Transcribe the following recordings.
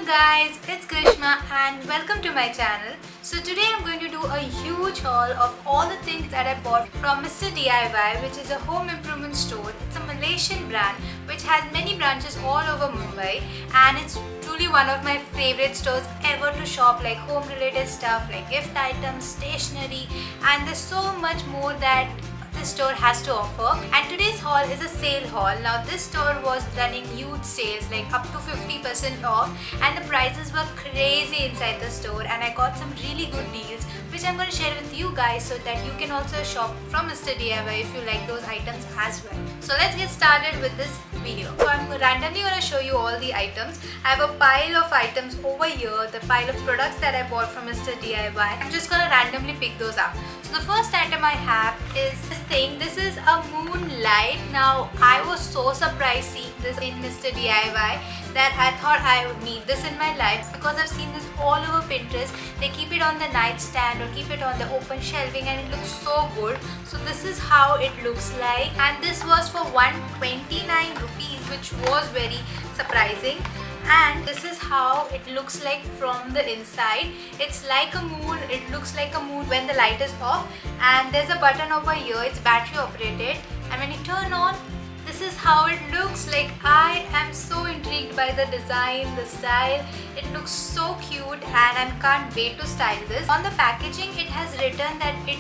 guys, it's Grishma and welcome to my channel. So today I'm going to do a huge haul of all the things that I bought from Mr. DIY, which is a home improvement store. It's a Malaysian brand which has many branches all over Mumbai, and it's truly one of my favorite stores ever to shop, like home related stuff like gift items, stationery, and there's so much more that this store has to offer. And today's haul is a sale haul. Now this store was running huge sales, like up to 50% off, and the prices were crazy inside the store, and I got some really good deals which I'm going to share with you guys so that you can also shop from Mr. DIY if you like those items as well. So let's get started with this video. So I'm randomly going to show you all the items. I have a pile of items over here, the pile of products that I bought from Mr. DIY. I'm just going to randomly pick those up. So the first item I have is this thing. This is a moonlight. Now I was so surprised seeing this in Mr. DIY that I thought I would need this in my life, because I've seen this all over Pinterest. They keep it on the nightstand or keep it on the open shelving and it looks so good. So this is how it looks like, and this was for 129 rupees, which was very surprising. And this is how it looks like from the inside. It's like a moon. It looks like a moon when the light is off, and there's a button over here. It's battery operated, and when you turn on, this is how it looks like. I am so intrigued by the design, the style. It looks so cute and I can't wait to style this. On the packaging it has written that it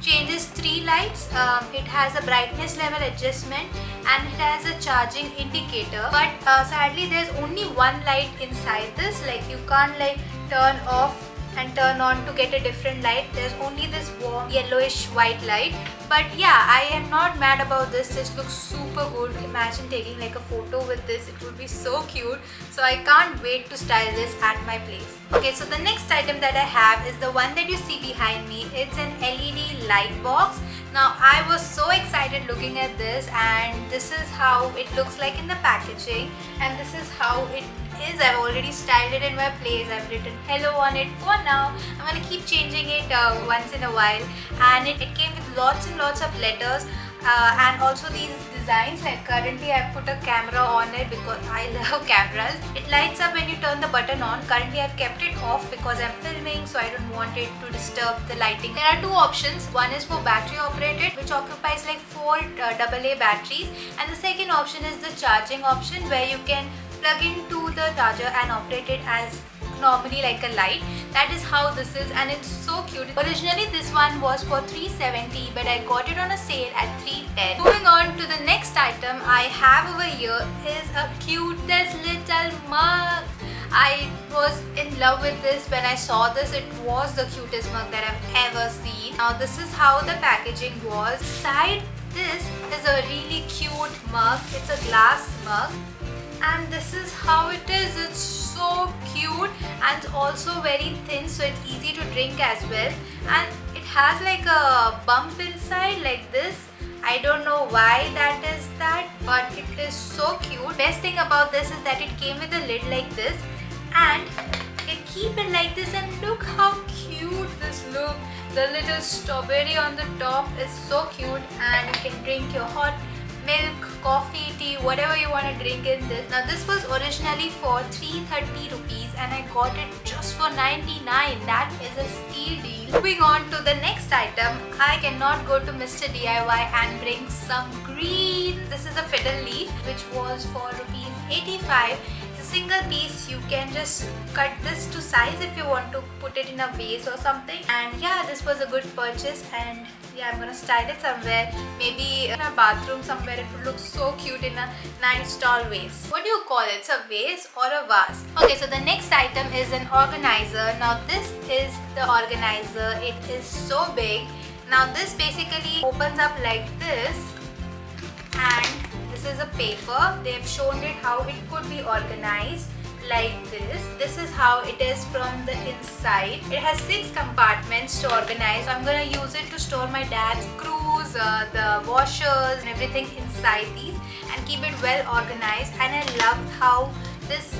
changes 3 lights. It has a brightness level adjustment and it has a charging indicator, but sadly there's only one light inside this. Like you can't like turn off and turn on to get a different light. There's only this warm yellowish white light. But yeah, I am not mad about this. This looks super good. Imagine taking like a photo with this. It would be so cute. So I can't wait to style this at my place. Okay, so the next item that I have is the one that you see behind me. It's an LED light box. Now I was so excited looking at this, and this is how it looks like in the packaging, and this is how it is. I've already styled it in my place. I've written hello on it for now. I'm gonna keep changing it once in a while, and it came with lots and lots of letters and also these designs. Like currently I've put a camera on it because I love cameras. It lights up when you turn the button on. Currently I've kept it off because I'm filming, so I don't want it to disturb the lighting. There are 2 options. One is for battery operated, which occupies like 4 AA batteries, and the second option is the charging option, where you can plug into the charger and operate it as normally like a light. That is how this is, and it's so cute. Originally this one was for 370, but I got it on a sale at 310. Moving on to the next item I have over here is a cutest little mug. I was in love with this when I saw this. It was the cutest mug that I've ever seen. Now this is how the packaging was. Inside this is a really cute mug. It's a glass mug, and this is how it is. It's so cute and also very thin, so it's easy to drink as well, and it has like a bump inside like this. I don't know why that is that, but it is so cute. Best thing about this is that it came with a lid like this, and you keep it like this, and look how cute this looks. The little strawberry on the top is so cute, and you can drink your hot milk, coffee, tea, whatever you want to drink in this. Now this was originally for 330 rupees and I got it just for 99. That is a steal deal. Moving on to the next item, I cannot go to Mr. DIY and bring some green. This is a fiddle leaf which was for rupees 85. It's a single piece. You can just cut this to size if you want to put it in a vase or something. And yeah, this was a good purchase, and yeah, I'm gonna style it somewhere, maybe in a bathroom somewhere. It would look so cute in a nice tall vase. What do you call it? It's a vase or a vase? Okay, so the next item is an organizer. Now this is the organizer. It is so big. Now this basically opens up like this, and this is a paper. They have shown it how it could be organized like this. This is how it is from the inside. It has 6 compartments to organize. I'm gonna use it to store my dad's screws, the washers and everything inside these, and keep it well organized. And I love how this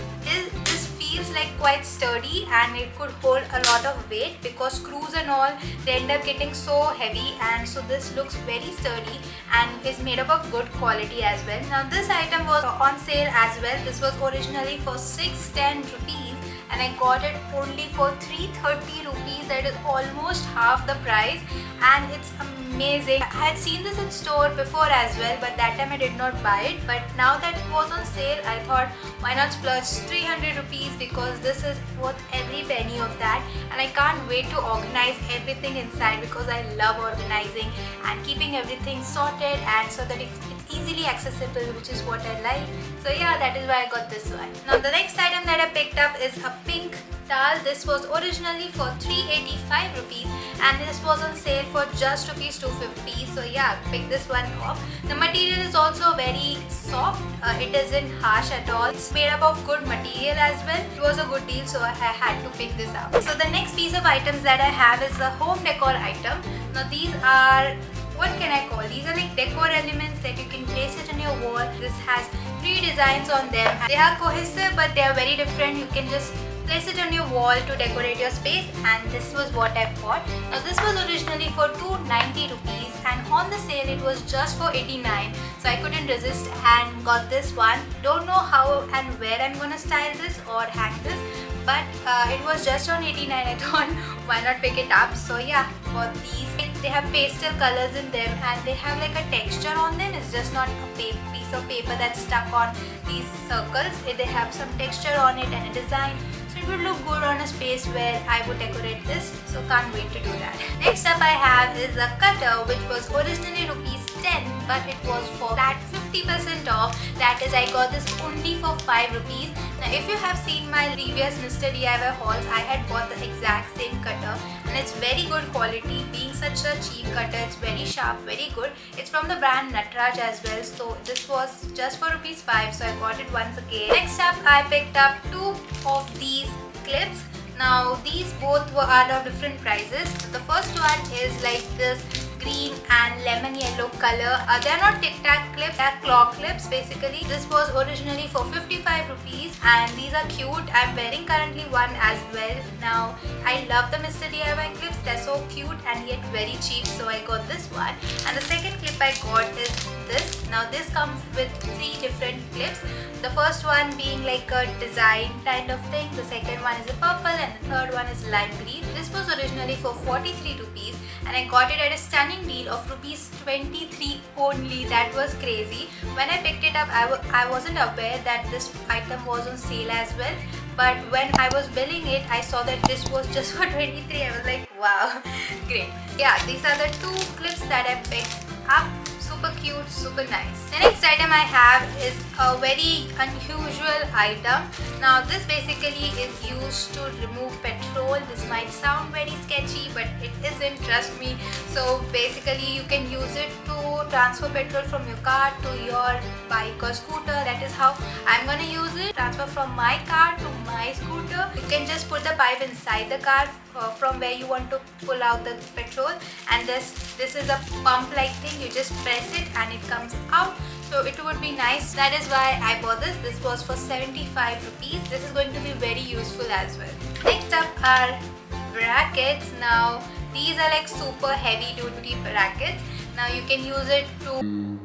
feels like quite sturdy and it could hold a lot of weight because screws and all, they end up getting so heavy, and so this looks very sturdy and is made up of good quality as well. Now this item was on sale as well. This was originally for 610 rupees and I got it only for 330 rupees. That is almost half the price and it's amazing. I had seen this in store before as well, but that time I did not buy it. But now that it was on sale, I thought why not splurge 300 rupees because this is worth every penny of that, and I can't wait to organize everything inside because I love organizing and keeping everything sorted and so that it's easily accessible, which is what I like. So yeah, that is why I got this one. Now the next item that I picked up is a pink towel. This was originally for 385 rupees and this was on sale for just rupees 250. So yeah, pick this one up. The material is also very soft. It isn't harsh at all. It's made up of good material as well. It was a good deal, so I had to pick this up. So the next piece of items that I have is a home decor item. Now these are, what can I call? These are like decor elements that you can place it on your wall. This has 3 designs on them. They are cohesive but they are very different. You can just place it on your wall to decorate your space, and this was what I bought. Now this was originally for 290 rupees and on the sale it was just for 89, so I couldn't resist and got this one. Don't know how and where I'm gonna style this or hang this, but it was just on 89. I thought why not pick it up. So yeah, for these, they have pastel colors in them and they have like a texture on them. It's just not a piece of paper that's stuck on these circles. They have some texture on it and a design, so it would look good on a space where I would decorate this. So can't wait to do that. Next up I have is a cutter, which was originally rupees 10 but it was for flat 50% off. That is, I got this only for 5 rupees. Now if you have seen my previous Mr. DIY hauls, I had bought the exact same cutter and it's very good quality. Being such a cheap cutter, it's very sharp, very good. It's from the brand Natraj as well, so this was just for rupees 5, so I got it once again. Next up I picked up 2 of these clips. Now these both are of different prices. The first one is like this green and lemon yellow color. They are not Tic Tac clips, they are claw clips basically. This was originally for 55 rupees and these are cute. I am wearing currently one as well. Now I love the Mr. DIY clips. They are so cute and yet very cheap, so I got this one. And the second clip I got is this. Now this comes with 3 different clips. The first one being like a design kind of thing. The second one is a purple and the third one is lime green. This was originally for 43 rupees and I got it at a stunning deal of rupees 23 only. That was crazy. When I picked it up, I wasn't aware that this item was on sale as well. But when I was billing it, I saw that this was just for 23. I was like, wow, great. Yeah, these are the 2 clips that I picked up. Super cute, super nice. The next item I have is a very unusual item. Now this basically is used to remove petrol. This might sound very sketchy but it isn't, trust me. So basically you can use it to transfer petrol from your car to your bike or scooter. That is how I'm gonna use it. Transfer from my car to my scooter. You can just put the pipe inside the car from where you want to pull out the petrol, and this is a pump like thing. You just press it and it comes out, so it would be nice. That is why I bought this. This was for 75 rupees. This is going to be very useful as well. Next up are brackets. Now these are like super heavy duty brackets. Now you can use it to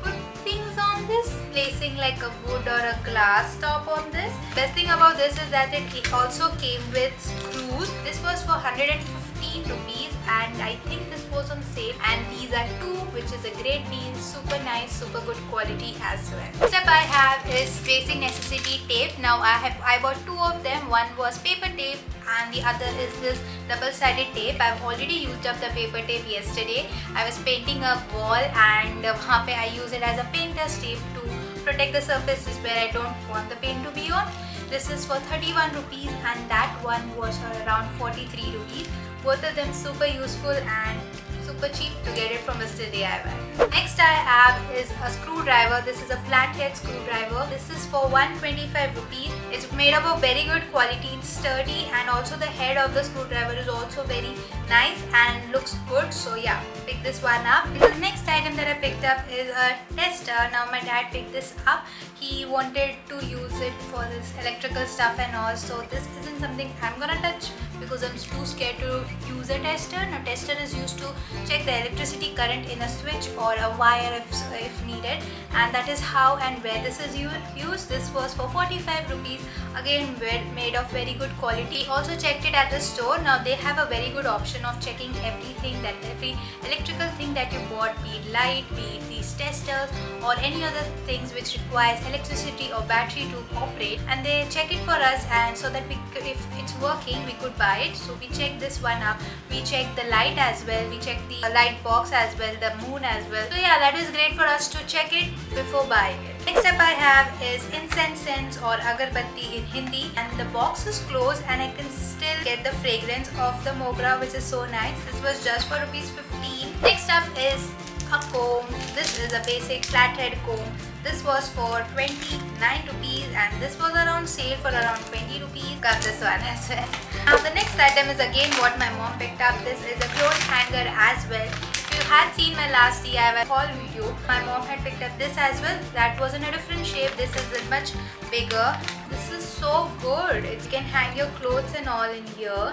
put things on this, placing like a wood or a glass top on this. Best thing about this is that it also came with screws. This was for 115 rupees and I think this was on sale, and these are 2, which is a great deal. Super nice, super good quality as well. Next up I have is basic necessity tape. Now I bought 2 of them. One was paper tape and the other is this double-sided tape. I've already used up the paper tape yesterday. I was painting a wall and I use it as a painter's tape to protect the surfaces where I don't want the paint to be on. This is for 31 rupees and that one was around 43 rupees. Both of them super useful and super cheap to get it from Mr. DIY. Next I have is a screwdriver. This is a flathead screwdriver. This is for 125 rupees It's made up of very good quality, it's sturdy, and also the head of the screwdriver is also very nice and looks good. So yeah, pick this one up. The next item that I picked up is a tester. Now my dad picked this up. He wanted to use it for this electrical stuff and all, so this isn't something I'm gonna touch because I'm too scared to use a tester. Now tester is used to check the electricity current in a switch or a wire if needed, and that is how and where this is used. This was for 45 rupees, again made of very good quality. Also checked it at the store. Now they have a very good option of checking everything, that every electrical thing that you bought, be it light, be it these testers or any other things which requires electricity or battery to operate, and they check it for us, and so that if it's working we could buy it. So we checked this one up. We checked the light as well, we checked the light box as well, the moon as well. So yeah, that is great for us to check it before buying it. Next up I have is incense or agarbatti in Hindi, and the box is closed and I can still get the fragrance of the mogra, which is so nice. This was just for rupees 15. Next up is a comb. This is a basic flathead comb. This was for 29 rupees and this was around sale for around 20 rupees. Got this one as well. Now the next item is again what my mom picked up. This is a clothes hanger as well. If you had seen my last DIY haul video, my mom had picked up this as well. That was in a different shape. This is much bigger. This is so good. It can hang your clothes and all in here.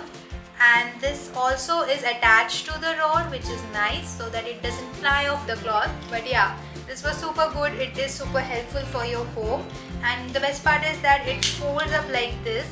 And this also is attached to the rod, which is nice so that it doesn't fly off the cloth. But yeah, this was super good. It is super helpful for your home, and the best part is that it folds up like this,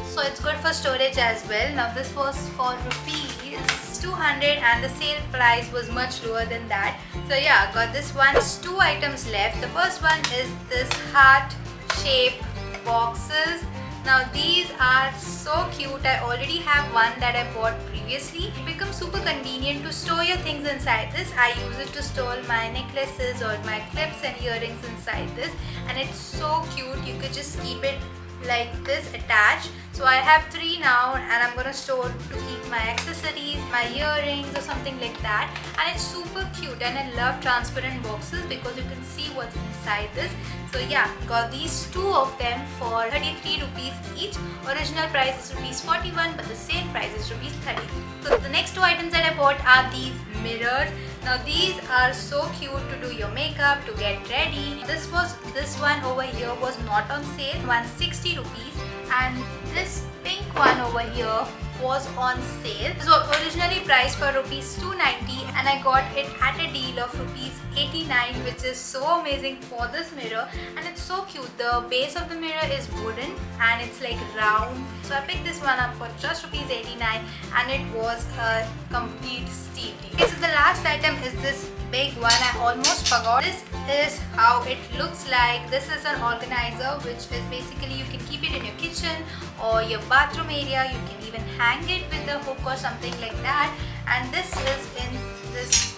so it's good for storage as well. Now this was for rupees 200 and the sale price was much lower than that. So yeah, got this one. There's two items left. The first one is this heart shape boxes. Now these are so cute. I already have one that I bought previously. It becomes super convenient to store your things inside this. I use it to store my necklaces or my clips and earrings inside this, and it's so cute. You could just keep it like this attached. So I have 3 now, and I'm gonna store to keep my accessories, my earrings or something like that. And it's super cute, and I love transparent boxes because you can see what's inside this. So yeah, got these 2 of them for 33 rupees each. Original price is rupees 41, but the sale price is rupees 30. So the next 2 items that I bought are these mirrors. Now these are so cute to do your makeup, to get ready. This one over here was not on sale, 160 rupees, and this pink one over here was on sale. This was originally priced for rupees 290 and I got it at a deal of rupees 89, which is so amazing for this mirror, and it's so cute. The base of the mirror is wooden and it's like round. So I picked this one up for just rupees 89 and it was a complete steal deal. Okay, so the last item is this big one. I almost forgot. This is how it looks like. This is an organizer, which is basically you can keep it in your kitchen or your bathroom area. You can even hang it with a hook or something like that. And this is in this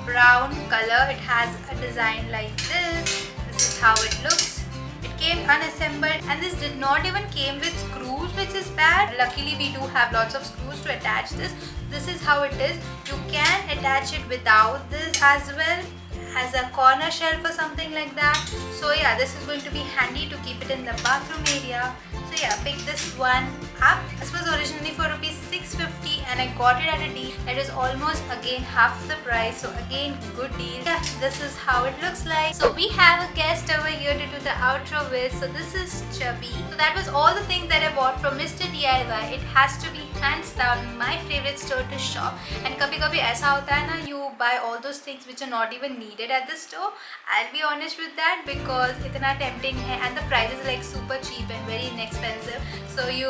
brown color. It has a design like this. This is how it looks. It came unassembled, and this did not even came with screws, which is bad. Luckily we do have lots of screws to attach this. This is how it is. You can attach it without this as well, as a corner shelf or something like that. So yeah, this is going to be handy to keep it in the bathroom area. So yeah, pick this one up. This was originally for rupees 650 and I got it at a deal that is almost again half the price. So again, good deal. Yeah, this is how it looks like. So we have a guest over here to do the outro with. So this is Chubby. So that was all the things that I bought from Mr. DIY. It has to be hands down my favorite store to shop. And kabhi aisa hota hai na, you buy all those things which are not even needed at the store. I'll be honest with that because itna tempting hai and the price is like super cheap and very inexpensive. So you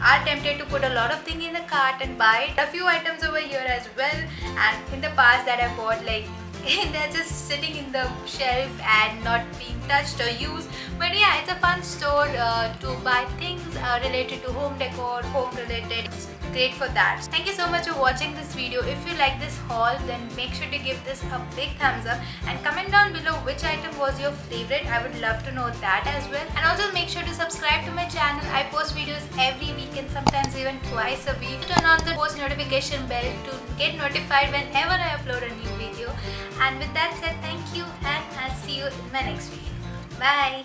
are tempted to put a lot of things in the cart and buy it. A few items over here as well, and in the past that I bought, like they're just sitting in the shelf and not being touched or used. But yeah, it's a fun store to buy things related to home decor, home related. It's great for that. Thank you so much for watching this video. If you like this haul, then make sure to give this a big thumbs up and comment down below which item was your favorite. I would love to know that as well. And also make sure to subscribe to my channel. I post videos every week and sometimes even twice a week. Turn on the post notification bell to get notified whenever I upload a new video. And with that said, thank you and I'll see you in my next video. Bye.